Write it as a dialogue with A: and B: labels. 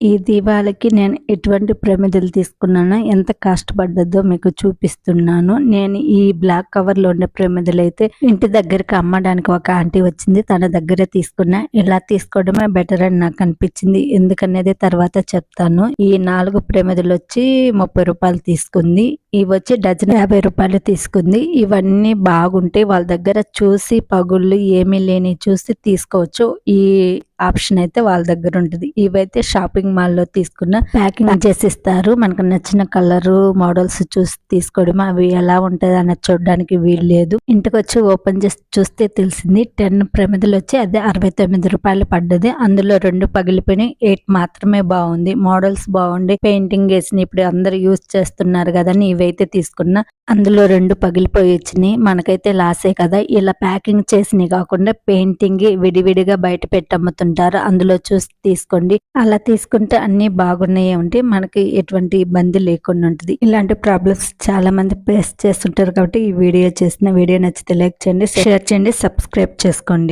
A: ఈ దీపావళికి నేను ఎటువంటి ప్రమిదలు తీసుకున్నానో, ఎంత కాస్ట్ పడ్డదో మీకు చూపిస్తున్నాను. నేను ఈ బ్లాక్ కవర్‌లో ఉండే ప్రమిదలైతే ఇంటి దగ్గరికి అమ్మడానికి ఒక ఆంటీ వచ్చింది. తన దగ్గరే తీసుకున్నా. ఇలా తీసుకోవడమే బెటర్ అని నాకు అనిపించింది. ఎందుకనేది తర్వాత చెప్తాను. ఈ 4 ప్రమిదలొచ్చి రూ. 30 తీసుకుంది. ఇవొచ్చి డజన్ రూ. 50 తీసుకుంది. ఇవన్నీ బాగుంటాయి. వాళ్ళ దగ్గర చూసి పగుళ్ళు ఏమీ లేని చూసి తీసుకోవచ్చు. ఈ ఆప్షన్ అయితే వాళ్ళ దగ్గర ఉంటుంది. ఇవైతే షాపింగ్ మాల్లో తీసుకున్న ప్యాకింగ్ చేసిస్తారు. మనకు నచ్చిన కలరు మోడల్స్ చూసి తీసుకోవడం. అవి ఎలా ఉంటుంది అన్నది చూడడానికి వీలు లేదు. ఇంటికి వచ్చి ఓపెన్ చేసి చూస్తే తెలిసింది 10 ప్రమిదలు వచ్చి అదే రూ. 69 పడ్డది. అందులో 2 పగిలిపోయినాయి. 8 మాత్రమే బాగుంది. మోడల్స్ బాగుండి పెయింటింగ్ వేసిన ఇప్పుడు అందరు యూజ్ చేస్తున్నారు కదా అని ఇవైతే తీసుకున్నా. అందులో 2 పగిలిపోయి వచ్చినాయి. మనకైతే లాసే కదా. ఇలా ప్యాకింగ్ చేసినవి కాకుండా పెయింటింగ్ విడివిడిగా బయట పెట్టి అమ్ముతుంటారు. అందులో చూసి తీసుకోండి. అలా తీసుకుంటే అన్ని బాగున్నాయి ఉంటే మనకి ఎటువంటి ఇబ్బంది లేకుండా ఉంటుంది. ఇలాంటి ప్రాబ్లమ్స్ చాలా మంది ఫేస్ చేస్తుంటారు కాబట్టి ఈ వీడియో చేసిన వీడియో నచ్చితే లైక్ చేయండి, షేర్ చేయండి, సబ్స్క్రైబ్ చేసుకోండి.